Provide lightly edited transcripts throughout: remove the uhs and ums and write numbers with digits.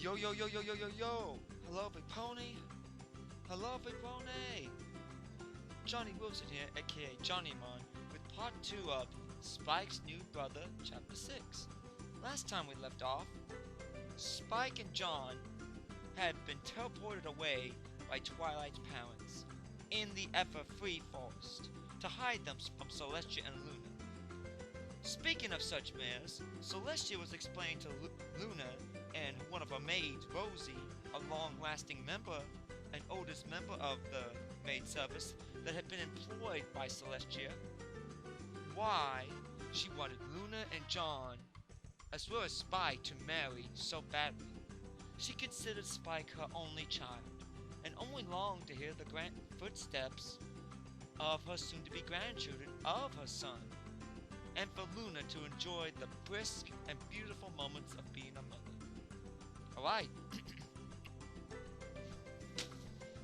Yo, yo, yo, yo, yo, yo, yo! Hello, Big Pony! Hello, Big Pony! Johnny Wilson here, aka Johnny Mon, with part 2 of Spike's New Brother, Chapter 6. Last time we left off, Spike and John had been teleported away by Twilight's parents in the ever-free forest to hide them from Celestia and Luna. Speaking of such matters, Celestia was explaining to Luna and one of her maids, Rosie, a long-lasting member, an oldest member of the maid service that had been employed by Celestia, why she wanted Luna and John, as well as Spike, to marry so badly. She considered Spike her only child, and only longed to hear the footsteps of her soon-to-be grandchildren of her son, and for Luna to enjoy the brisk and beautiful moments of being a mother. Alright.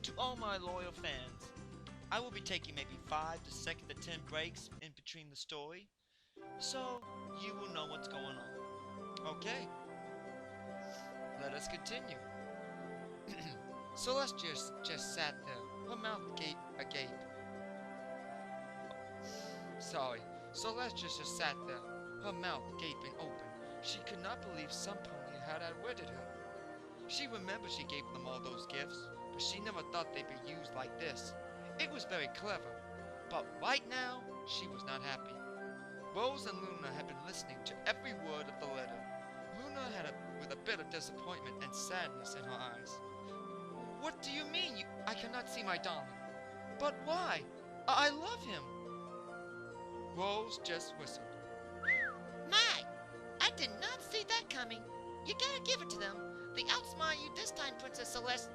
To all my loyal fans, I will be taking maybe 5 to 10 breaks in between the story, so you will know what's going on. Okay, let us continue. Celestia just sat there, her mouth agape. Celestia just sat there, her mouth gaping open. She could not believe some pony had outwitted her. She remembered she gave them all those gifts, but she never thought they'd be used like this. It was very clever, but right now, she was not happy. Rose and Luna had been listening to every word of the letter. Luna had with a bit of disappointment and sadness in her eyes. What do you mean I cannot see my darling? But why? I love him. Rose just whistled. My! I did not see that coming. You gotta give it to them. They outsmart you this time, Princess Celeste.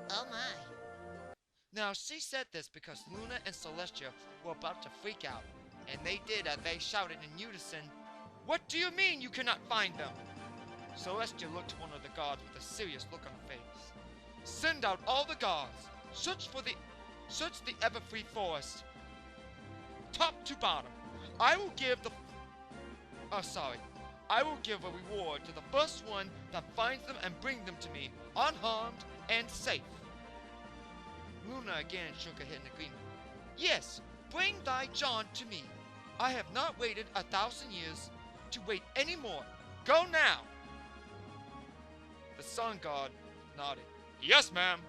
Oh my. Now she said this because Luna and Celestia were about to freak out, and they did as they shouted in unison, "What do you mean you cannot find them?" Celestia looked to one of the guards with a serious look on her face. "Send out all the guards. Search the ever-free forest, top to bottom. I will give a reward to the first one that finds them and bring them to me, unharmed and safe." Luna again shook her head in agreement. "Yes, bring thy John to me. I have not waited 1,000 years to wait any more. Go now." The sun god nodded. "Yes, ma'am."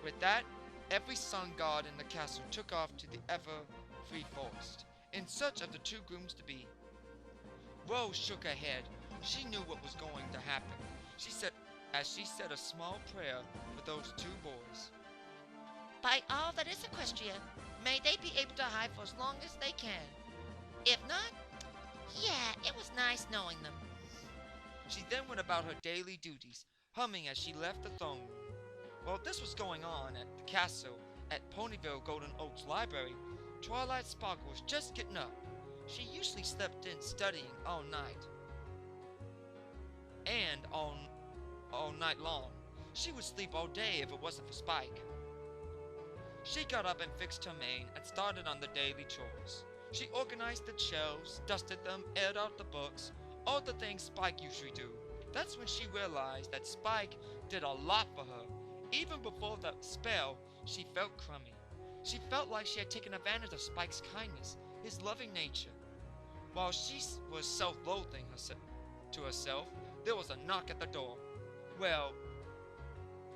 With that, every sun god in the castle took off to the ever-free forest, in search of the 2 grooms-to-be. Rose shook her head. She knew what was going to happen. She said a small prayer for those 2 boys. By all that is Equestria, may they be able to hide for as long as they can. If not, yeah, it was nice knowing them. She then went about her daily duties, humming as she left the throne room. While this was going on at the castle at Ponyville Golden Oaks Library, Twilight Sparkle was just getting up. She usually slept in studying all night. And all night long. She would sleep all day if it wasn't for Spike. She got up and fixed her mane and started on the daily chores. She organized the shelves, dusted them, aired out the books, all the things Spike usually do. That's when she realized that Spike did a lot for her. Even before the spell, she felt crummy. She felt like she had taken advantage of Spike's kindness, his loving nature. While she was self-loathing to herself, there was a knock at the door. Well,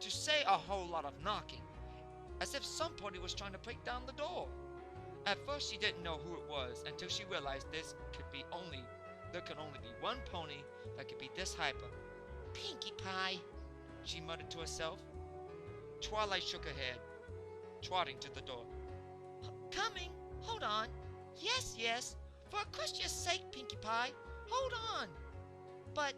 to say a whole lot of knocking, as if somebody was trying to break down the door. At first she didn't know who it was until she realized there could only be one pony that could be this hyper. Pinkie Pie, she muttered to herself. Twilight shook her head, trotting to the door. Coming. Hold on. Yes. For Equestria's sake, Pinkie Pie. Hold on. But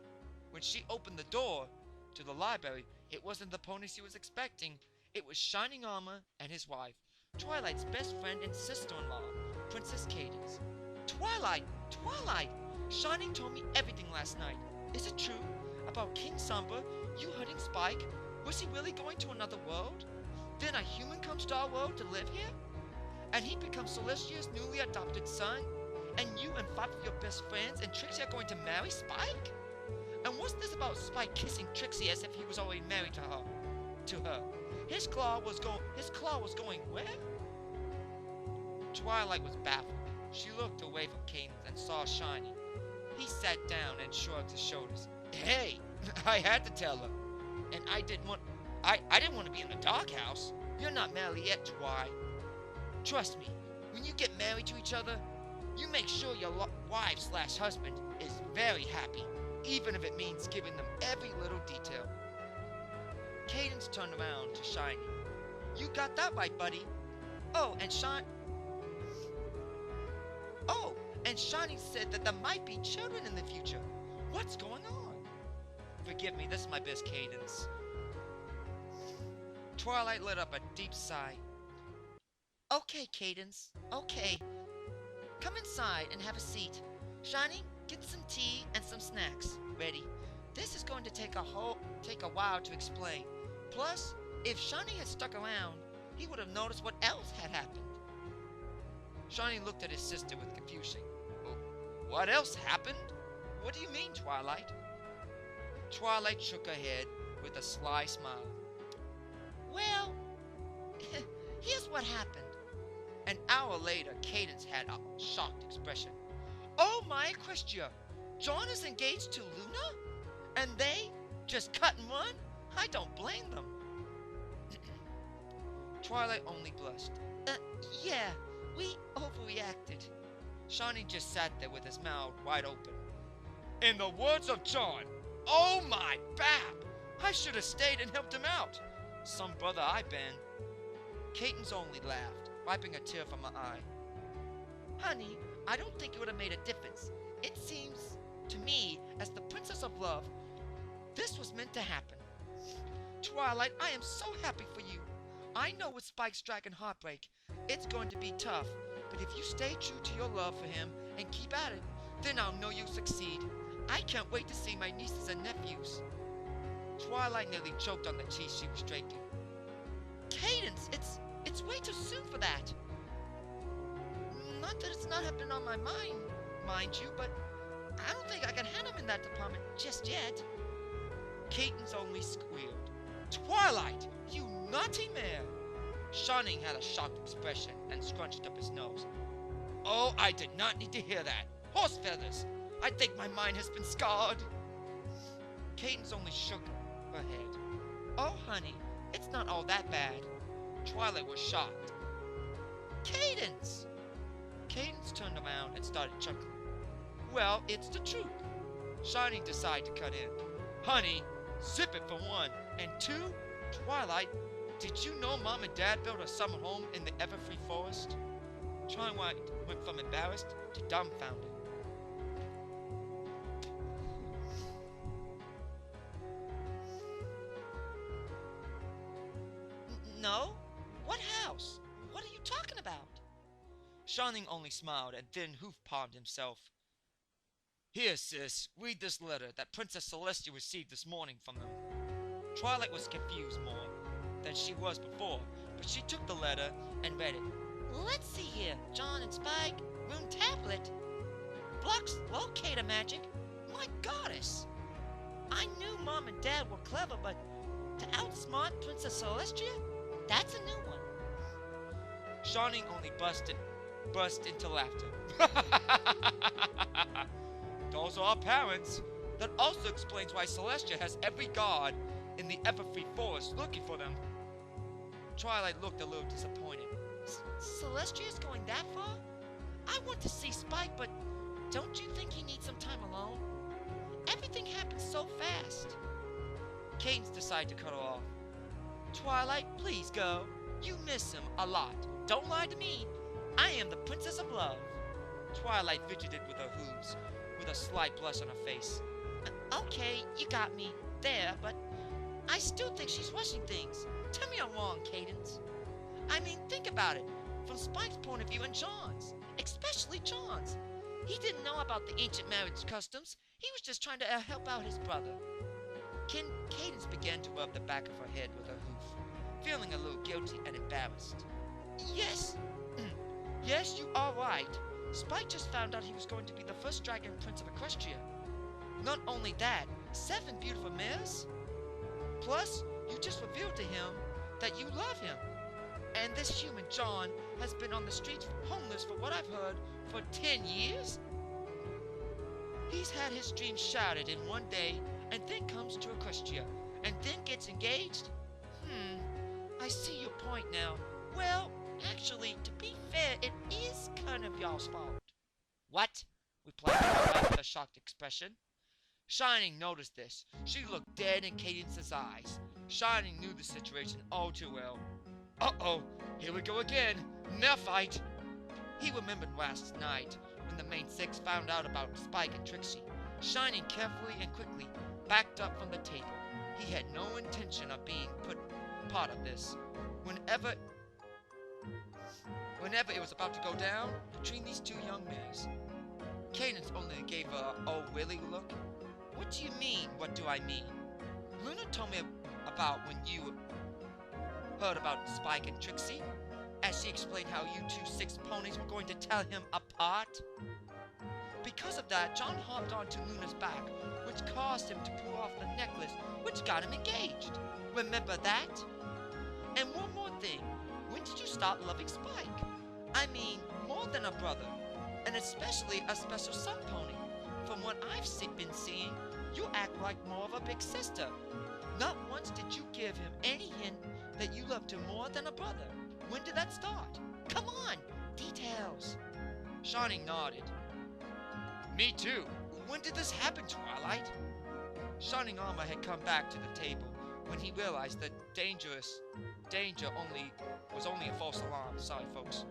when she opened the door to the library, it wasn't the pony she was expecting. It was Shining Armor and his wife, Twilight's best friend and sister-in-law, Princess Cadence. Twilight! Shining told me everything last night. Is it true? About King Sombra, you hurting Spike? Was he really going to another world? Then a human comes to our world to live here? And he becomes Celestia's newly adopted son? And you and 5 of your best friends and Trixie are going to marry Spike? And what's this about Spike kissing Trixie as if he was already married to her? His claw was going where? Twilight was baffled. She looked away from Cadence and saw Shiny. He sat down and shrugged his shoulders. Hey, I had to tell her. And I didn't want to be in the doghouse. You're not married yet, Twi. Trust me, when you get married to each other, you make sure your wife/husband is very happy, even if it means giving them every little detail. Cadence turned around to Shiny. You got that right, buddy. Oh, and Shiny said that there might be children in the future. What's going on? Forgive me, this is my best Cadence. Twilight let up a deep sigh. Okay, Cadence. Okay. Come inside and have a seat. Shiny, get some tea and some snacks ready. This is going to take a while to explain. Plus, if Shiny had stuck around, he would have noticed what else had happened. Shiny looked at his sister with confusion. What else happened? What do you mean, Twilight? Twilight shook her head with a sly smile. Well, here's what happened. An hour later, Cadence had a shocked expression. Oh my Equestria! John is engaged to Luna? And they just cut and run? I don't blame them. Twilight only blushed. Yeah, we overreacted. Shiny just sat there with his mouth wide open. In the words of John, oh my Bab! I should have stayed and helped him out. Some brother I've been. Cadence only laughed, wiping a tear from her eye. Honey, I don't think it would have made a difference. It seems to me, as the Princess of Love, this was meant to happen. Twilight, I am so happy for you. I know with Spike's dragon heartbreak, it's going to be tough, but if you stay true to your love for him and keep at it, then I'll know you'll succeed. I can't wait to see my nieces and nephews. Twilight nearly choked on the tea she was drinking. Cadence, it's way too soon for that. Not that it's not been on my mind you, but I don't think I can handle him in that department just yet. Cadence only squealed. Twilight, you naughty mare! Shining had a shocked expression and scrunched up his nose. Oh, I did not need to hear that. Horse feathers! I think my mind has been scarred. Cadence only shook her head. Oh, honey, it's not all that bad. Twilight was shocked. Cadence! Cadence turned around and started chuckling. Well, it's the truth. Shining decided to cut in. Honey, zip it for one. And two, Twilight, did you know Mom and Dad built a summer home in the Everfree Forest? Twilight went from embarrassed to dumbfounded. No? What house? What are you talking about? Shining only smiled and then hoof-pawed himself. Here, sis, read this letter that Princess Celestia received this morning from them. Twilight was confused more than she was before, but she took the letter and read it. Let's see here, John and Spike, room tablet. Blocks locator magic. My goddess! I knew Mom and Dad were clever, but to outsmart Princess Celestia? That's a new one. Shining only burst into laughter. Those are our parents. That also explains why Celestia has every guard in the Everfree Forest looking for them. Twilight looked a little disappointed. Celestia is going that far? I want to see Spike, but don't you think he needs some time alone? Everything happens so fast. Cadence decided to cut her off. Twilight, please go. You miss him a lot. Don't lie to me. I am the Princess of Love. Twilight fidgeted with her hooves, with a slight blush on her face. Okay, you got me there, but I still think she's rushing things. Tell me I'm wrong, Cadence. I mean, think about it. From Spike's point of view and John's. Especially John's. He didn't know about the ancient marriage customs. He was just trying to help out his brother. Cadence began to rub the back of her head with her hoof, feeling a little guilty and embarrassed. Yes. Yes, you are right. Spike just found out he was going to be the first dragon prince of Equestria. Not only that, 7 beautiful mirrors? Plus, you just revealed to him that you love him. And this human, John, has been on the streets homeless for what I've heard for 10 years? He's had his dreams shattered in one day and then comes to Equestria and then gets engaged? I see your point now. Well, actually, to be fair, it is kind of y'all's fault. What? Replied Twilight with a shocked expression. Shining noticed this. She looked dead in Cadence's eyes. Shining knew the situation all too well. Uh-oh, here we go again. Neophyte! He remembered last night when the main six found out about Spike and Trixie. Shining carefully and quickly backed up from the table. He had no intention of being put part of this. Whenever it was about to go down between these two young men. Cadence only gave a "oh really" look. What do you mean, what do I mean? Luna told me about when you heard about Spike and Trixie, as she explained how you two six ponies were going to tell him apart. Because of that, John hopped onto Luna's back, which caused him to pull off the necklace, which got him engaged. Remember that? And one more thing, when did you start loving Spike? I mean, more than a brother, and especially a special son pony. From what I've been seeing, you act like more of a big sister. Not once did you give him any hint that you loved him more than a brother. When did that start? Come on, details. Shining nodded. Me too. When did this happen, Twilight? Shining Armor had come back to the table when he realized that danger was only a false alarm. Sorry, folks.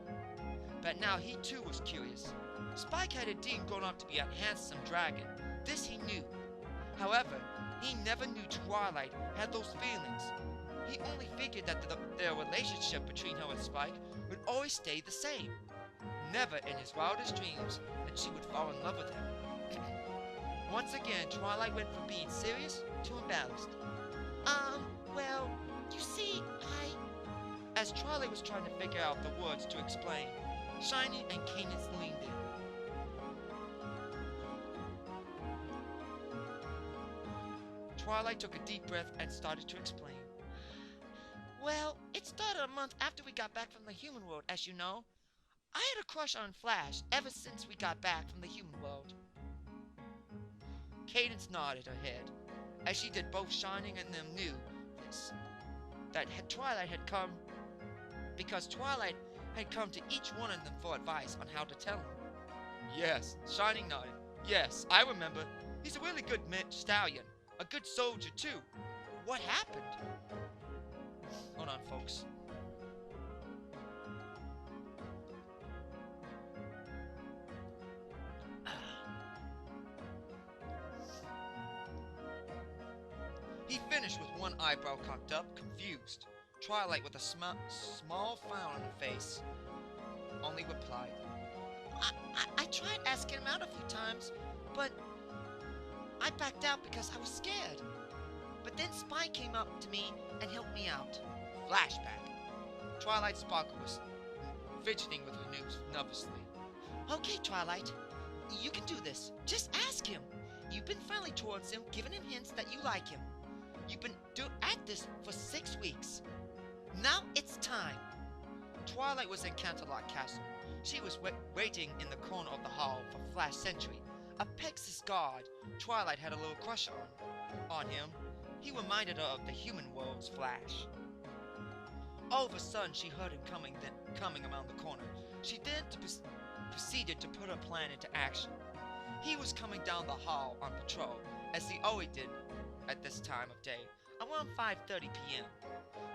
But now he too was curious. Spike had indeed grown up to be a handsome dragon. This he knew. However, he never knew Twilight had those feelings. He only figured that their relationship between her and Spike would always stay the same. Never in his wildest dreams that she would fall in love with him. Once again, Twilight went from being serious to embarrassed. Well, you see, As Twilight was trying to figure out the words to explain, Shiny and Cadence leaned in. Twilight took a deep breath and started to explain. Well, it started a month after we got back from the human world, as you know. I had a crush on Flash ever since we got back from the human world. Cadence nodded her head, as she did. Both Shining and them knew this. Twilight had come because Twilight had come to each one of them for advice on how to tell him. Yes, Shining nodded. Yes, I remember. He's a really good stallion. A good soldier, too. What happened? Hold on, folks. He finished with one eyebrow cocked up, confused. Twilight, with a small frown on her face, only replied, I tried asking him out a few times, but I backed out because I was scared. But then Spike came up to me and helped me out. Flashback. Twilight Sparkle was fidgeting with her news nervously. Okay, Twilight, you can do this. Just ask him. You've been friendly towards him, giving him hints that you like him. You've been at this for 6 weeks. Now it's time. Twilight was in Canterlot Castle. She was waiting in the corner of the hall for Flash Sentry, a Pegasus guard Twilight had a little crush on him. He reminded her of the human world's Flash. All of a sudden, she heard him coming around the corner. She then proceeded to put her plan into action. He was coming down the hall on patrol, as he always did at this time of day, around 5:30 p.m.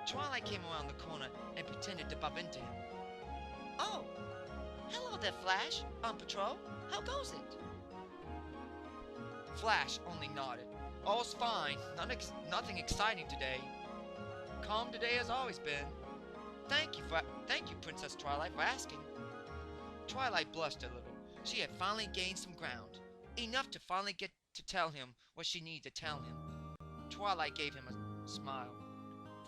Twilight came around the corner and pretended to bump into him. Oh, hello there, Flash. On patrol? How goes it? Flash only nodded. All's fine. Nothing exciting today. Calm today as always been. Thank you, Princess Twilight, for asking. Twilight blushed a little. She had finally gained some ground. Enough to finally get to tell him what she needed to tell him. Twilight gave him a smile.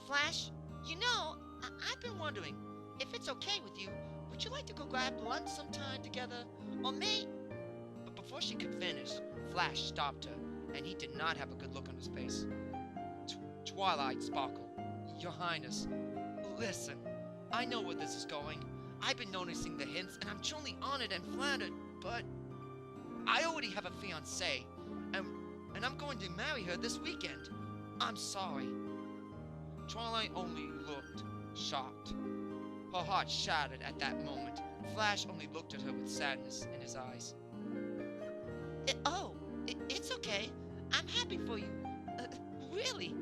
Flash, you know, I've been wondering, if it's okay with you, would you like to go grab lunch sometime together? Or may... But before she could finish, Flash stopped her. and he did not have a good look on his face. Twilight Sparkle, Your Highness, listen, I know where this is going. I've been noticing the hints, and I'm truly honored and flattered, but I already have a fiancée, and I'm going to marry her this weekend. I'm sorry. Twilight only looked shocked. Her heart shattered at that moment. Flash only looked at her with sadness in his eyes. It's okay. I'm happy for you. Really.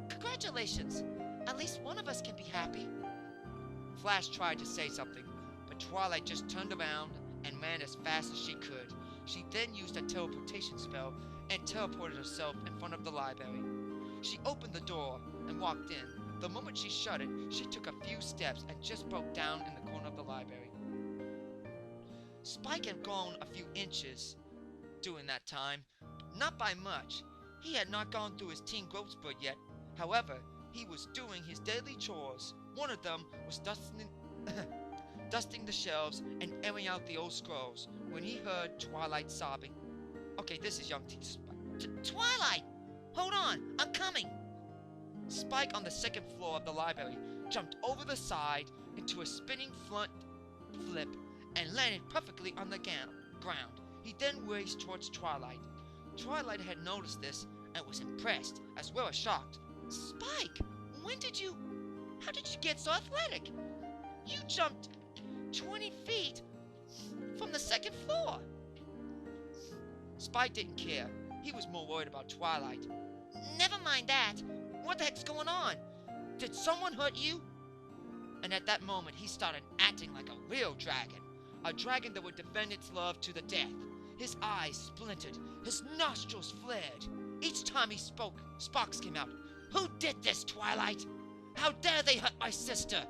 Congratulations. At least one of us can be happy. Flash tried to say something, but Twilight just turned around and ran as fast as she could. She then used a teleportation spell and teleported herself in front of the library. She opened the door and walked in. The moment she shut it, she took a few steps and just broke down in the corner of the library. Spike had grown a few inches during that time, not by much. He had not gone through his teen growth spurt yet. However, he was doing his daily chores. One of them was dusting the shelves and airing out the old scrolls when he heard Twilight sobbing. Okay, this is young Teen Spike. Twilight! Hold on, I'm coming! Spike on the second floor of the library jumped over the side into a spinning front flip and landed perfectly on the ground. He then raced towards Twilight. Twilight had noticed this and was impressed as well as shocked. Spike, how did you get so athletic? You jumped 20 feet from the second floor. Spike didn't care. He was more worried about Twilight. Never mind that. What the heck's going on? Did someone hurt you? And at that moment, he started acting like a real dragon. A dragon that would defend its love to the death. His eyes splintered. His nostrils flared. Each time he spoke, sparks came out. Who did this, Twilight? How dare they hurt my sister?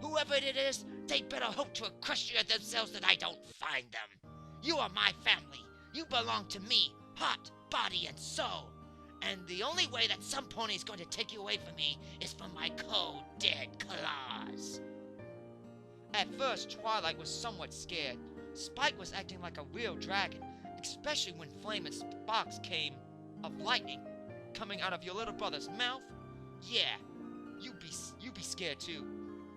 Whoever it is, they better hope to equestriate themselves that I don't find them. You are my family. You belong to me, heart, body, and soul. And the only way that some pony is going to take you away from me is from my cold, dead claws. At first, Twilight was somewhat scared. Spike was acting like a real dragon, especially when flame and sparks came of lightning coming out of your little brother's mouth. Yeah, you'd be scared too.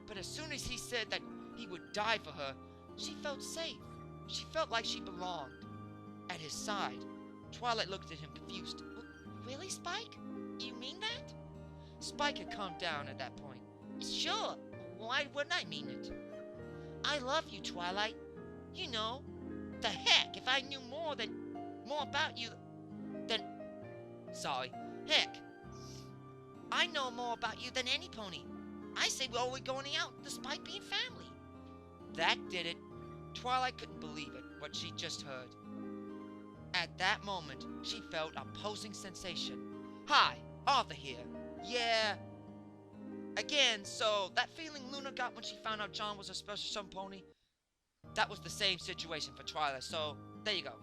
But as soon as he said that he would die for her, she felt safe. She felt like she belonged. At his side, Twilight looked at him confused. Really, Spike? You mean that? Spike had calmed down at that point. Sure. Why wouldn't I mean it? I love you, Twilight. You know, the heck, if I knew more about you than... Sorry. Heck, I know more about you than any pony. I say we're always going out despite being family. That did it. Twilight couldn't believe it, what she just heard. At that moment, she felt a pulsing sensation. Hi, Arthur here. Yeah. Again, so that feeling Luna got when she found out John was a special sun pony? That was the same situation for Twilight, so there you go.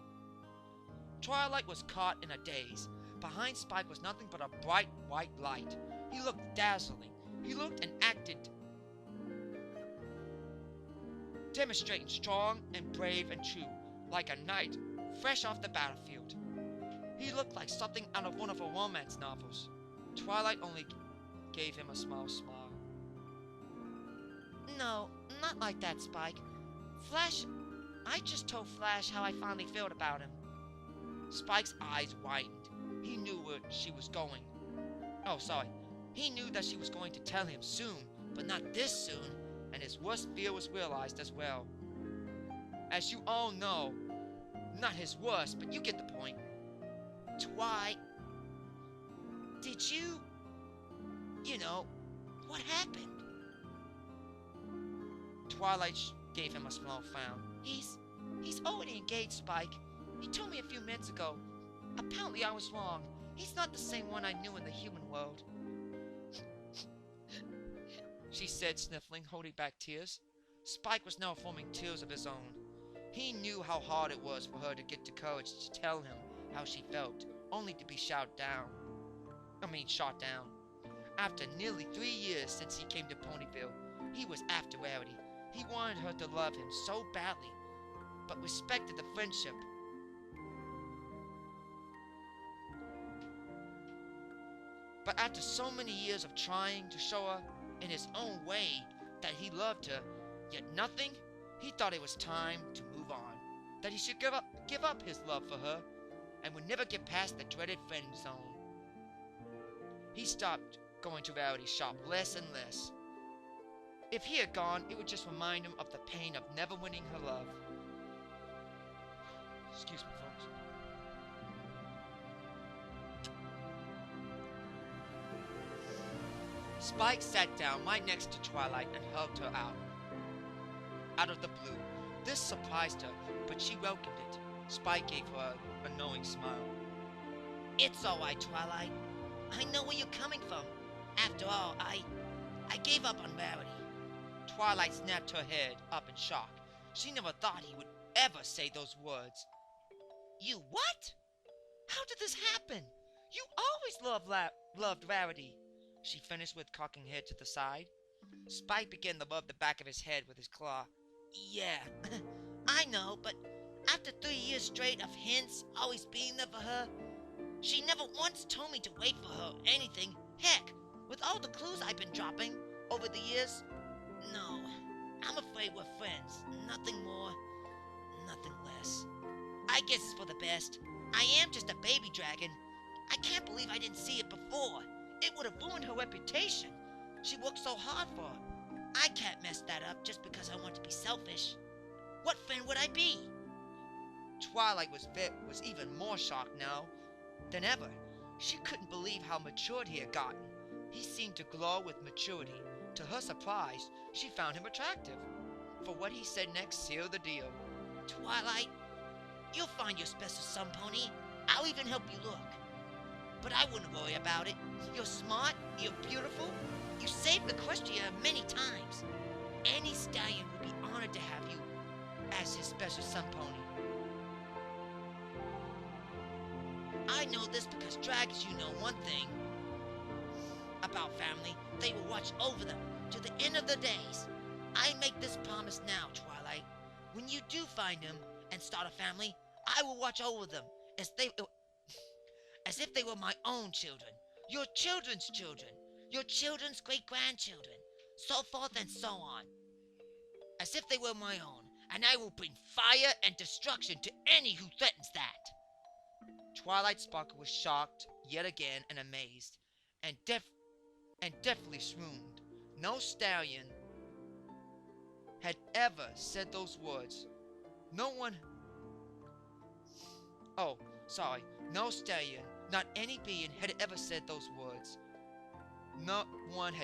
Twilight was caught in a daze. Behind Spike was nothing but a bright white light. He looked dazzling. He looked and acted, demonstrating strong and brave and true, like a knight fresh off the battlefield. He looked like something out of one of her romance novels. Twilight only gave him a small smile. No, not like that, Spike. I just told Flash how I finally felt about him. Spike's eyes widened. He knew where she was going. Oh, sorry. He knew that she was going to tell him soon, but not this soon, and his worst fear was realized as well. As you all know, not his worst, but you get the point. Did you know, what happened? Twilight gave him a small frown. He's already engaged, Spike. He told me a few minutes ago. Apparently I was wrong. He's not the same one I knew in the human world. She said, sniffling, holding back tears. Spike was now forming tears of his own. He knew how hard it was for her to get the courage to tell him how she felt, only to be shot down. After nearly 3 years since he came to Ponyville, he was after Rarity. He wanted her to love him so badly, but respected the friendship. after so many years of trying to show her in his own way that he loved her, yet nothing, he thought it was time to move on, that he should give up his love for her, and would never get past the dreaded friend zone. He stopped going to Rarity's shop less and less. If he had gone, it would just remind him of the pain of never winning her love. Excuse me, folks. Spike sat down right next to Twilight and hugged her out of the blue. This surprised her, but she welcomed it. Spike gave her a knowing smile. It's all right, Twilight. I know where you're coming from. After all, I gave up on Rarity. Twilight snapped her head up in shock. She never thought he would ever say those words. You what? How did this happen? You always loved Rarity, she finished with cocking her head to the side. Spike began to rub the back of his head with his claw. Yeah, I know, but after 3 years straight of hints always being there for her, she never once told me to wait for her or anything. Heck, with all the clues I've been dropping over the years, no, I'm afraid we're friends. Nothing more, nothing less. I guess it's for the best. I am just a baby dragon. I can't believe I didn't see it before. It would have ruined her reputation. She worked so hard for it. I can't mess that up just because I want to be selfish. What friend would I be? Twilight was even more shocked now than ever. She couldn't believe how matured he had gotten. He seemed to glow with maturity. To her surprise, she found him attractive. For what he said next sealed the deal. Twilight, you'll find your special sun pony. I'll even help you look. But I wouldn't worry about it. You're smart, you're beautiful. You saved Equestria many times. Any stallion would be honored to have you as his special sun pony. I know this because dragons, you know one thing about family. They will watch over them to the end of their days. I make this promise now, Twilight. When you do find them and start a family, I will watch over them as if they were my own children, your children's children, your children's great-grandchildren, so forth and so on. As if they were my own, and I will bring fire and destruction to any who threatens that. Twilight Sparkle was shocked yet again and amazed, and deftly swooned. No stallion had ever said those words. No stallion, not any being had ever said those words. Not once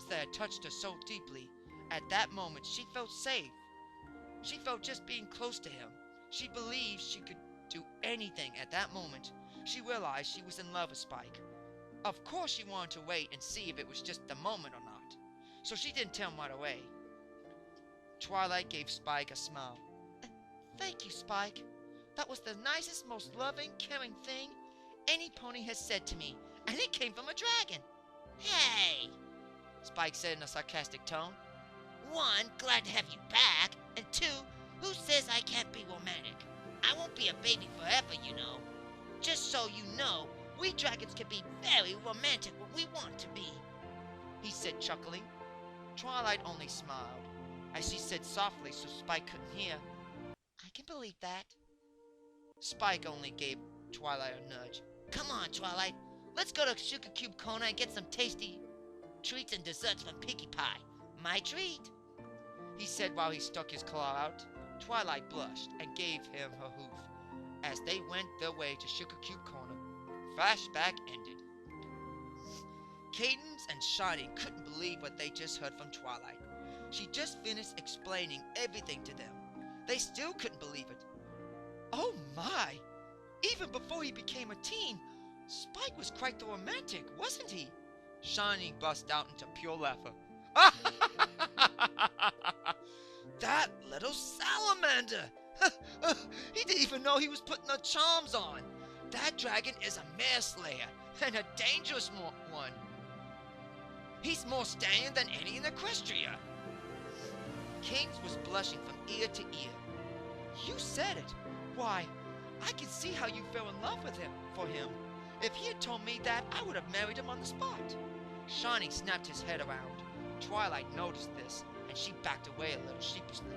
that had touched her so deeply. At that moment, she felt safe. She felt just being close to him. She believed she could do anything at that moment. She realized she was in love with Spike. Of course she wanted to wait and see if it was just the moment or not. So she didn't tell him right away. Twilight gave Spike a smile. Thank you, Spike. That was the nicest, most loving, caring thing any pony has said to me, and it came from a dragon. Hey, Spike said in a sarcastic tone. 1, glad to have you back, and 2, who says I can't be romantic? I won't be a baby forever, you know. Just so you know, we dragons can be very romantic when we want to be, he said, chuckling. Twilight only smiled, as she said softly so Spike couldn't hear. I can believe that. Spike only gave Twilight a nudge. Come on, Twilight. Let's go to Sugar Cube Corner and get some tasty treats and desserts from Pinkie Pie. My treat, he said while he stuck his claw out. Twilight blushed and gave him her hoof. As they went their way to Sugar Cube Corner, flashback ended. Cadence and Shiny couldn't believe what they just heard from Twilight. She just finished explaining everything to them. They still couldn't believe it. Oh my! Even before he became a teen, Spike was quite the romantic, wasn't he? Shiny burst out into pure laughter. That little salamander! He didn't even know he was putting the charms on. That dragon is a mare slayer, and a dangerous one. He's more stallion than any in Equestria. Kings was blushing from ear to ear. You said it. Why, I can see how you fell in love with him, for him. If he had told me that, I would have married him on the spot. Shiny snapped his head around. Twilight noticed this, and she backed away a little sheepishly.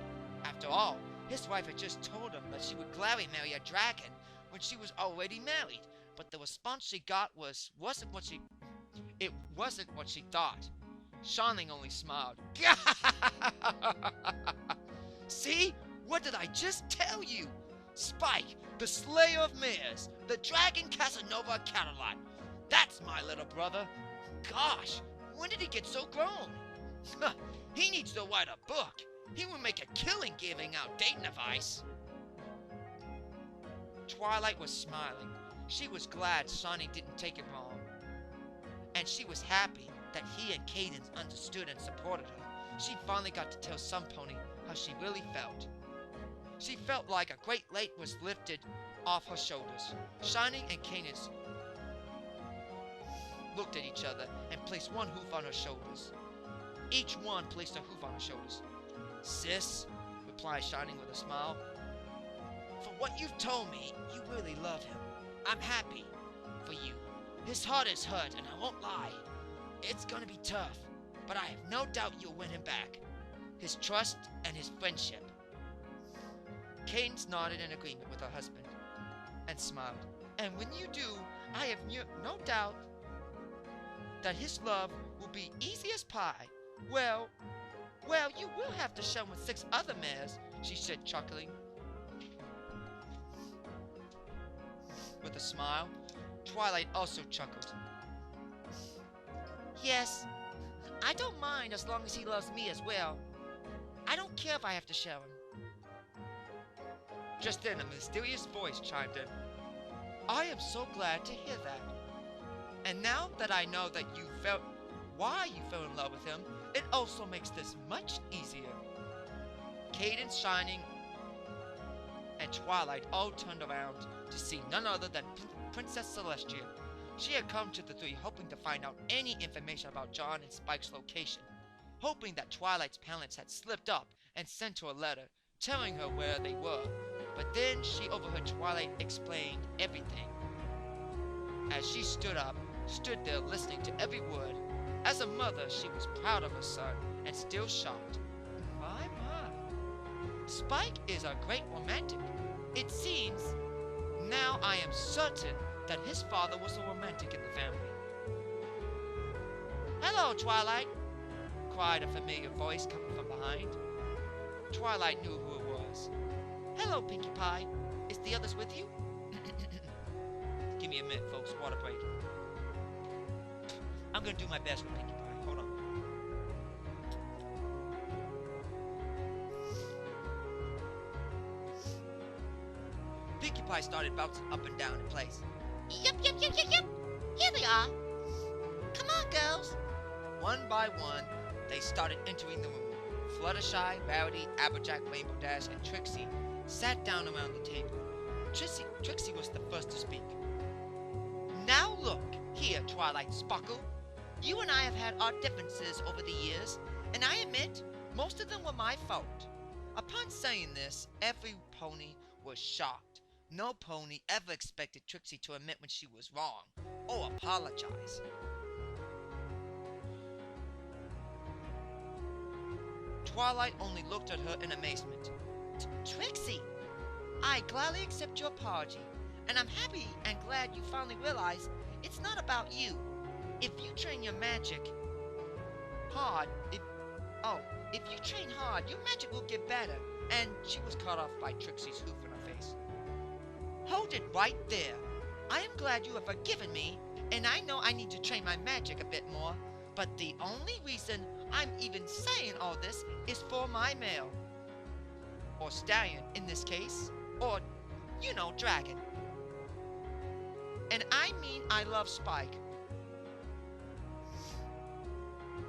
After all, his wife had just told him that she would gladly marry a dragon when she was already married, but the response she got wasn't what she thought. Shining only smiled. See? What did I just tell you? Spike, the slayer of mares, the dragon Casanova Catalot. That's my little brother. Gosh, when did he get so grown? He needs to write a book. He would make a killing giving out dating advice. Twilight was smiling. She was glad Shiny didn't take it wrong. And she was happy that he and Cadence understood and supported her. She finally got to tell some pony how she really felt. She felt like a great weight was lifted off her shoulders. Shining and Cadence looked at each other and placed one hoof on her shoulders. Each one placed a hoof on her shoulders. Sis, replied Shining with a smile, for what you've told me, you really love him. I'm happy for you. His heart is hurt, and I won't lie. It's gonna be tough, but I have no doubt you'll win him back. His trust and his friendship. Cadence nodded in agreement with her husband and smiled. And when you do, I have no doubt that his love will be easy as pie. Well, you will have to show him with 6 other mares, she said, chuckling. With a smile, Twilight also chuckled. Yes, I don't mind as long as he loves me as well. I don't care if I have to show him. Just then, a mysterious voice chimed in. I am so glad to hear that. And now that I know that why you fell in love with him, it also makes this much easier. Cadence, Shining, and Twilight all turned around to see none other than Princess Celestia. She had come to the three hoping to find out any information about John and Spike's location, hoping that Twilight's parents had slipped up and sent her a letter telling her where they were. But then she overheard Twilight explain everything. As she stood there listening to every word. As a mother, she was proud of her son and still shocked. My. Spike is a great romantic. It seems now I am certain that his father was a romantic in the family. Hello, Twilight, cried a familiar voice coming from behind. Twilight knew who it was. Hello, Pinkie Pie. Is the others with you? Give me a minute, folks. Water break. I'm gonna do my best with Pinkie Pie. Hold on. Pinkie Pie started bouncing up and down in place. Yep. Here they are. Come on, girls. One by one, they started entering the room. Fluttershy, Rarity, Applejack, Rainbow Dash, and Trixie sat down around the table. Trixie was the first to speak. Now look here, Twilight Sparkle. You and I have had our differences over the years, and I admit, most of them were my fault. Upon saying this, every pony was shocked. No pony ever expected Trixie to admit when she was wrong, or apologize. Twilight only looked at her in amazement. Trixie, I gladly accept your apology, and I'm happy and glad you finally realize it's not about you. If you train your magic hard, if you train hard, your magic will get better. And she was cut off by Trixie's hoof in her face. Hold it right there. I am glad you have forgiven me, and I know I need to train my magic a bit more, but the only reason I'm even saying all this is for my male. Or stallion, in this case. Or, dragon. And I mean I love Spike.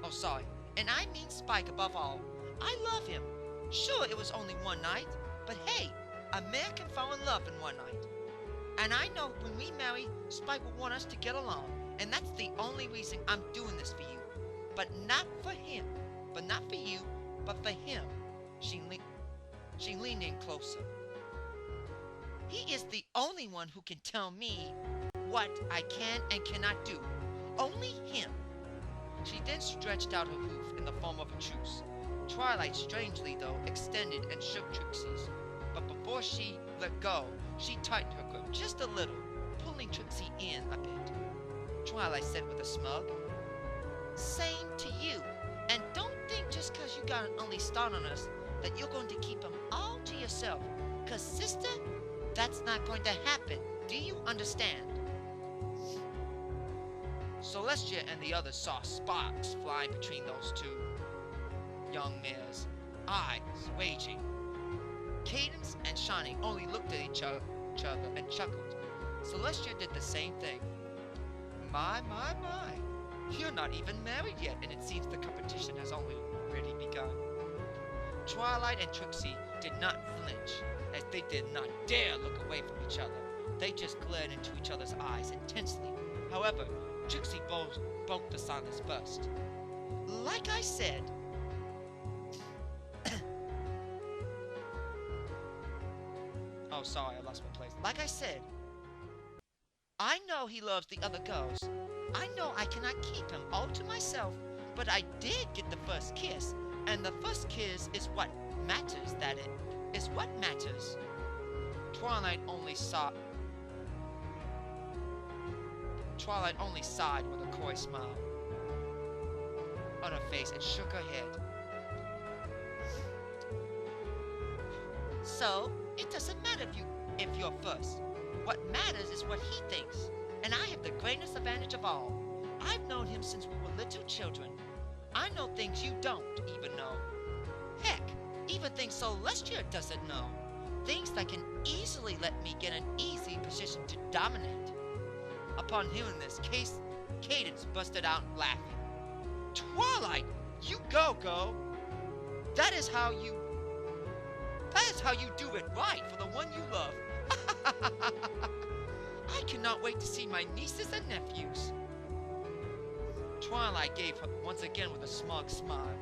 Oh, sorry. And I mean Spike above all. I love him. Sure, it was only one night, but hey, a man can fall in love in one night. And I know when we marry, Spike will want us to get along, and that's the only reason I'm doing this for you. But not for him. But not for you, but for him. She leaned in closer. He is the only one who can tell me what I can and cannot do. Only him. She then stretched out her hoof in the form of a truce. Twilight, strangely though, extended and shook Trixie's. But before she let go, she tightened her grip just a little, pulling Trixie in a bit. Twilight said with a smug, "Same to you. And don't think just 'cause you got an only start on us that you're going to keep him all to yourself. 'Cause sister, that's not going to happen. Do you understand?" Celestia and the others saw sparks flying between those two young mares, eyes waging. Cadence and Shani only looked at each other and chuckled. Celestia did the same thing. My. You're not even married yet, and it seems the competition has only really begun. Twilight and Trixie did not flinch, as they did not dare look away from each other. They just glared into each other's eyes intensely. However, Trixie broke the silence first. "Like I said..." Oh, sorry, I lost my place. "Like I said, I know he loves the other girls. I know I cannot keep him all to myself, but I did get the first kiss, and the first kiss is what matters, that it is what matters." Twilight only sighed with a coy smile on her face and shook her head. "So, it doesn't matter if you're first. What matters is what he thinks, and I have the greatest advantage of all. I've known him since we were little children. I know things you don't even know. Heck, even things Celestia doesn't know. Things that can easily let me get an easy position to dominate." Upon hearing this, Cadence busted out laughing. "Twilight, you go! That is how you do it right for the one you love. I cannot wait to see my nieces and nephews." Twilight gave her once again with a smug smile.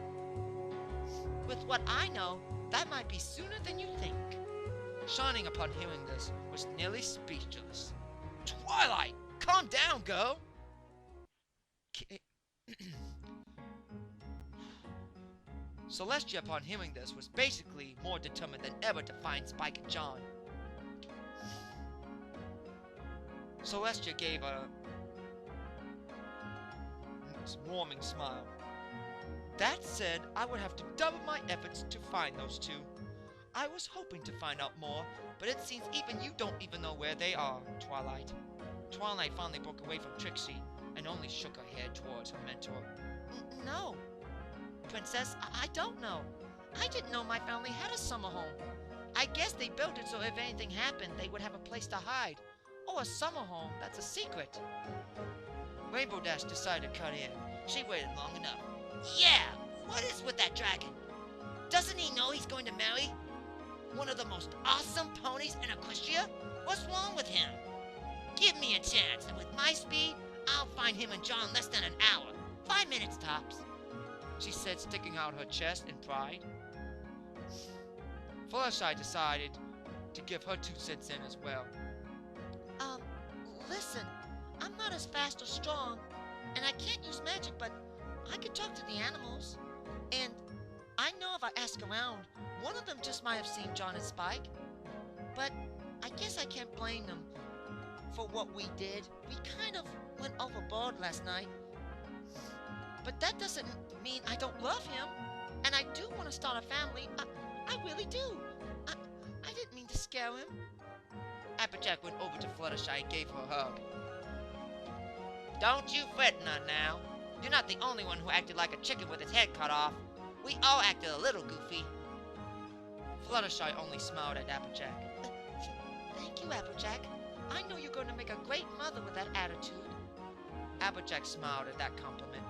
"With what I know, that might be sooner than you think." Shining, upon hearing this, was nearly speechless. "Twilight, calm down, girl!" Celestia, upon hearing this, was basically more determined than ever to find Spike and John. Celestia gave a warming smile. "That said, I would have to double my efforts to find those two. I was hoping to find out more, but it seems even you don't even know where they are, Twilight." Twilight finally broke away from Trixie and only shook her head towards her mentor. "No, Princess, I don't know. I didn't know my family had a summer home. I guess they built it so if anything happened, they would have a place to hide. Or a summer home that's a secret." Rainbow Dash decided to cut in. She waited long enough. Yeah, what is with that dragon? Doesn't he know he's going to marry one of the most awesome ponies in Equestria? What's wrong with him? Give me a chance, and with my speed, I'll find him and John in less than an hour. 5 minutes tops," she said, sticking out her chest in pride. Fluttershy decided to give her 2 cents in as well. Listen, I'm not as fast or strong, and I can't use magic, but I can talk to the animals. And I know if I ask around, one of them just might have seen John and Spike. But I guess I can't blame them for what we did. We kind of went overboard last night. But that doesn't mean I don't love him, and I do want to start a family. I really do. I didn't mean to scare him." Applejack went over to Fluttershy and gave her a hug. "Don't you fret none now. You're not the only one who acted like a chicken with its head cut off. We all acted a little goofy." Fluttershy only smiled at Applejack. "Thank you, Applejack. I know you're going to make a great mother with that attitude." Applejack smiled at that compliment.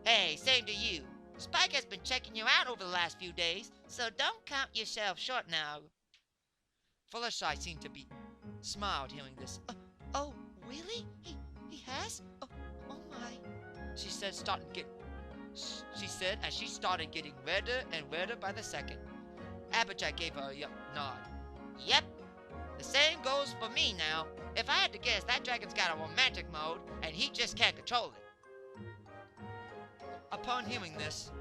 "Hey, same to you. Spike has been checking you out over the last few days, so don't count yourself short now." Fluttershy seemed to be smiled hearing this. Oh, really? He has? Oh my," she said, as she started getting redder and redder by the second. Applejack gave her a nod. "Yep, The same goes for me now. If I had to guess, that dragon's got a romantic mode, and he just can't control it. Upon hearing this,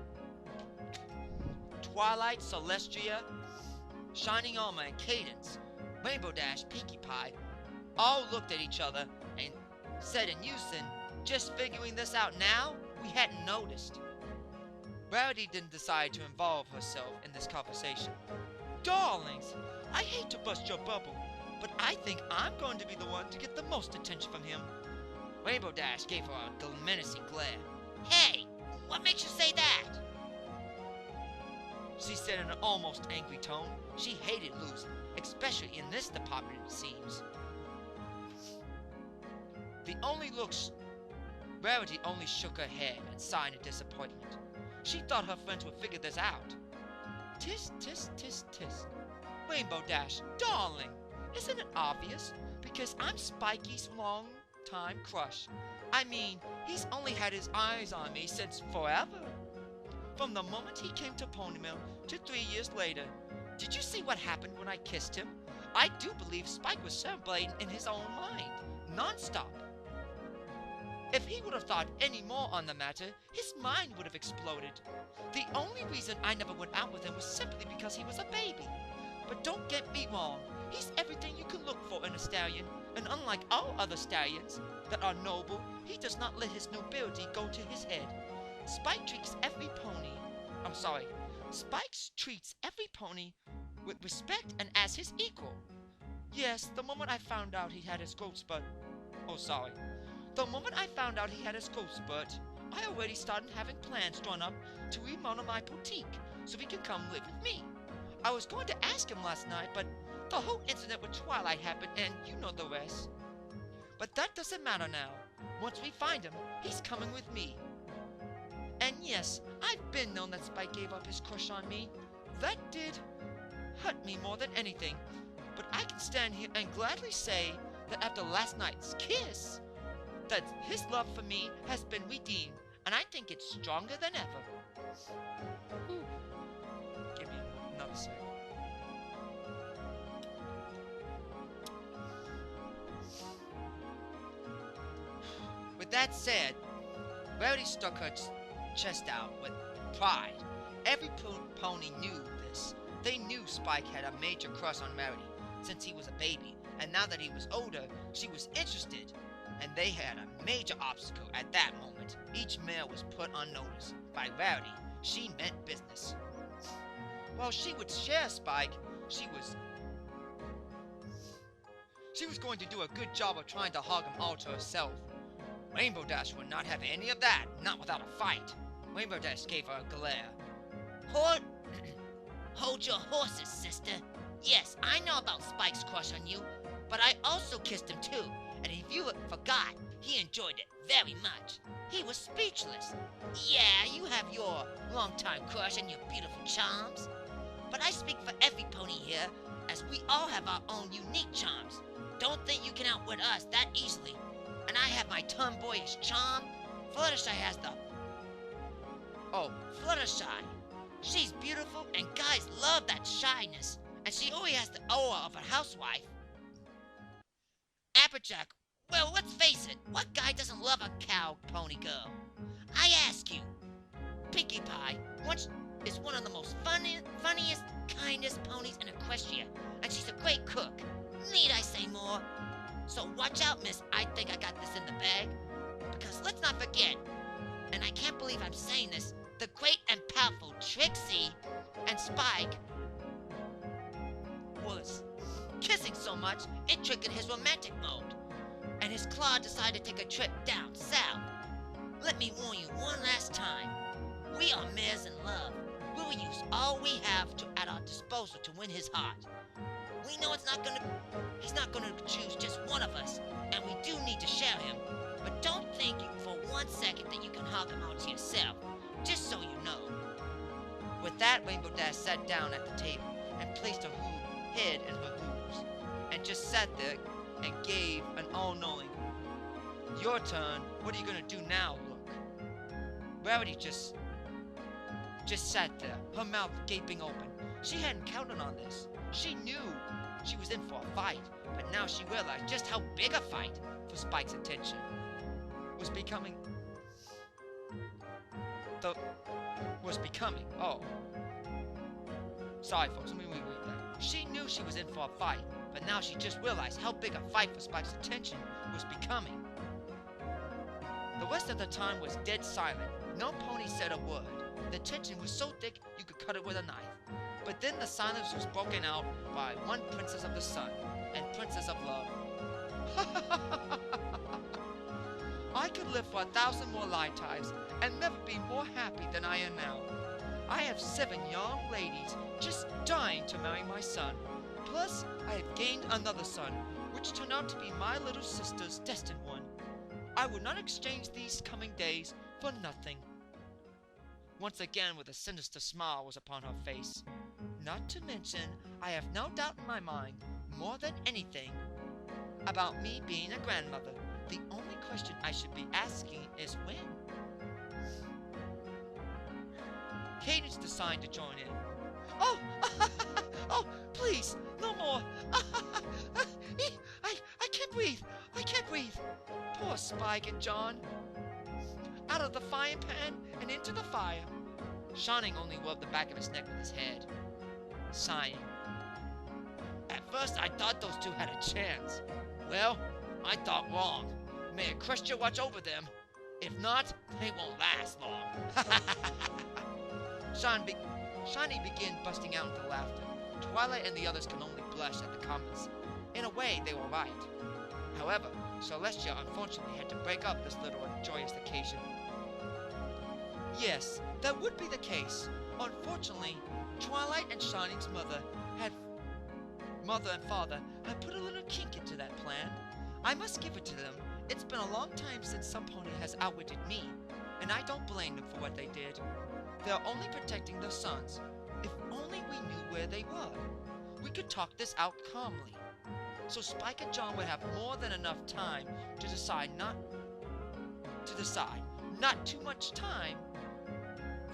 Twilight, Celestia, Shining Armor, and Cadence, Rainbow Dash, Pinkie Pie, all looked at each other and said in unison, just figuring this out now, we hadn't noticed. Rarity didn't decide to involve herself in this conversation. Darlings, I hate to bust your bubble, but I think I'm going to be the one to get the most attention from him. Rainbow Dash gave her a menacing glare. Hey, what makes you say that? She said in an almost angry tone. She hated losing, especially in this department, it seems. Rarity only shook her head and sighed in disappointment. She thought her friends would figure this out. Tis, tis, tis, tis. Rainbow Dash, darling, isn't it obvious? Because I'm Spikey's long-time crush. I mean, he's only had his eyes on me since forever. From the moment he came to Ponymill to 3 years later. Did you see what happened when I kissed him? I do believe Spike was celebrating in his own mind, non-stop. If he would have thought any more on the matter, his mind would have exploded. The only reason I never went out with him was simply because he was a baby. But don't get me wrong, he's everything you can look for in a stallion, and unlike all other stallions that are noble, he does not let his nobility go to his head. Spike treats every pony with respect and as his equal. Yes, the moment I found out he had his growth spurt, the moment I found out he had his growth spurt, I already started having plans drawn up to remodel my boutique so he can come live with me. I was going to ask him last night, but the whole incident with Twilight happened and you know the rest. But that doesn't matter now. Once we find him, he's coming with me. And yes, I've been known that Spike gave up his crush on me. That did hurt me more than anything. But I can stand here and gladly say that after last night's kiss, that his love for me has been redeemed, and I think it's stronger than ever. Whew. Give me another second. With that said, Rarity stuck her chest out with pride. Every pony knew this. They knew Spike had a major crush on Rarity since he was a baby, and now that he was older, she was interested. And they had a major obstacle at that moment. Each male was put on notice. By Rarity, she meant business. While she would share Spike, she was going to do a good job of trying to hog him all to herself. Rainbow Dash would not have any of that, not without a fight. Rainbow Dash gave her a glare. Hold your horses, sister. Yes, I know about Spike's crush on you, but I also kissed him too. And if you forgot, he enjoyed it very much. He was speechless. Yeah, you have your long-time crush and your beautiful charms. But I speak for every pony here, as we all have our own unique charms. Don't think you can outwit us that easily. And I have my tomboyish charm. Fluttershy has the... Oh, Fluttershy. She's beautiful, and guys love that shyness. And she always has the aura of a housewife. Applejack, well, let's face it, what guy doesn't love a cow pony girl? I ask you. Pinkie Pie is one of the most funniest, kindest ponies in Equestria, and she's a great cook. Need I say more? So watch out, miss, I think I got this in the bag. Because let's not forget, and I can't believe I'm saying this, the great and powerful Trixie and Spike was kissing so much, it triggered his romantic mode. And his claw decided to take a trip down south. Let me warn you one last time. We are mares in love. We will use all we have at our disposal to win his heart. We know he's not gonna choose just one of us, and we do need to share him. But don't think for 1 second that you can hog him out to yourself, just so you know. With that, Rainbow Dash sat down at the table and placed her head in her hooves, and just sat there and gave an all-knowing, "Your turn, what are you gonna do now?" look. Rarity just sat there, her mouth gaping open. She hadn't counted on this. She knew she was in for a fight, but now she realized just how big a fight for Spike's attention was becoming. Oh. Sorry, folks, let me reread that. She knew she was in for a fight, but now she just realized how big a fight for Spike's attention was becoming. The rest of the time was dead silent. No pony said a word. The tension was so thick you could cut it with a knife. But then the silence was broken out by one Princess of the Sun and Princess of Love. I could live for 1,000 more lifetimes and never be more happy than I am now. I have 7 young ladies just dying to marry my son. Plus, I have gained another son, which turned out to be my little sister's destined one. I would not exchange these coming days for nothing. Once again, with a sinister smile was upon her face. Not to mention, I have no doubt in my mind, more than anything, about me being a grandmother. The only question I should be asking is when. Cadence decided to join in. Oh, oh, please, no more. I can't breathe. I can't breathe. Poor Spike and John. Out of the frying pan and into the fire. Shining only rubbed the back of his neck with his head, sighing. At first I thought those two had a chance. Well, I thought wrong. May a Christian watch over them. If not, they won't last long. Shiny began busting out into laughter. Twilight and the others could only blush at the comments. In a way, they were right. However, Celestia unfortunately had to break up this little joyous occasion. Yes, that would be the case. Unfortunately, Twilight and Shining's mother and father had put a little kink into that plan. I must give it to them. It's been a long time since some pony has outwitted me, and I don't blame them for what they did. They're only protecting their sons. If only we knew where they were, we could talk this out calmly. So Spike and John would have more than enough time to decide. Not too much time,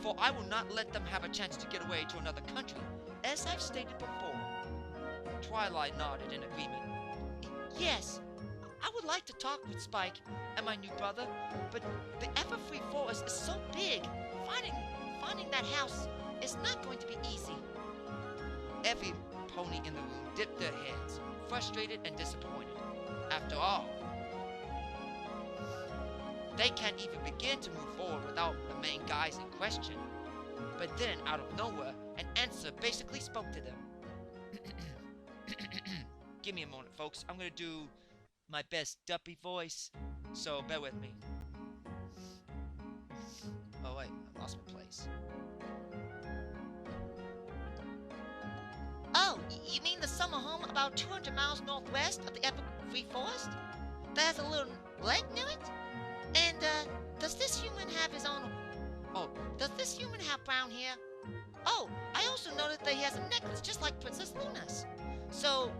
for I will not let them have a chance to get away to another country, as I've stated before. Twilight nodded in agreement. Yes, I would like to talk with Spike and my new brother, but the Everfree Forest is so big. Finding that house is not going to be easy. Every pony in the room dipped their heads, frustrated and disappointed. After all, they can't even begin to move forward without the main guys in question. But then, out of nowhere, an answer basically spoke to them. Give me a moment, folks. I'm gonna do my best duppy voice, so bear with me. Oh wait, I lost my place. Oh, you mean the summer home about 200 miles northwest of the Everfree Forest? That has a little lake near it? And, does this human have his own... Oh, does this human have brown hair? Oh, I also noticed that he has a necklace just like Princess Luna's. So,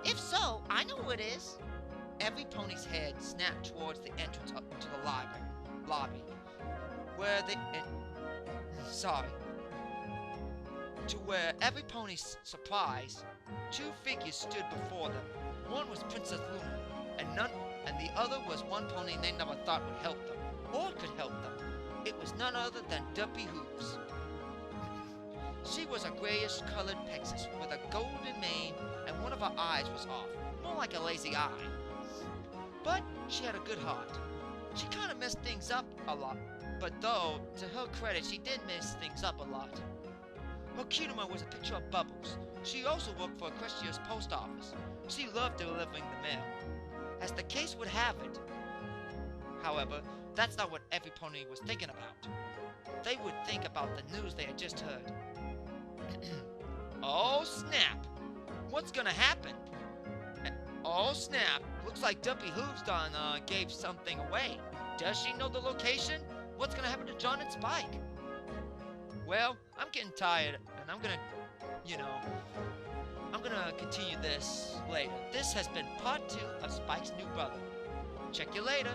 if so, I know who it is. Every pony's head snapped towards the entrance up to the lobby, where to where every pony's surprise, 2 figures stood before them. One was Princess Luna, and the other was one pony they never thought would help them, or could help them. It was none other than Duppy Hooves. She was a grayish-colored Pegasus with a golden mane, and one of her eyes was off, more like a lazy eye. But she had a good heart. She kind of messed things up a lot, but though, to her credit, she did mess things up a lot. Her cuteness was a picture of Bubbles. She also worked for Equestria's post office. She loved delivering the mail. As the case would have it, however, that's not what every pony was thinking about. They would think about the news they had just heard. Oh snap! What's gonna happen? Oh snap! Looks like Duppy Hooves gave something away. Does she know the location? What's gonna happen to John and Spike? Well, I'm getting tired, and I'm gonna continue this later. This has been part 2 of Spike's New Brother. Check you later.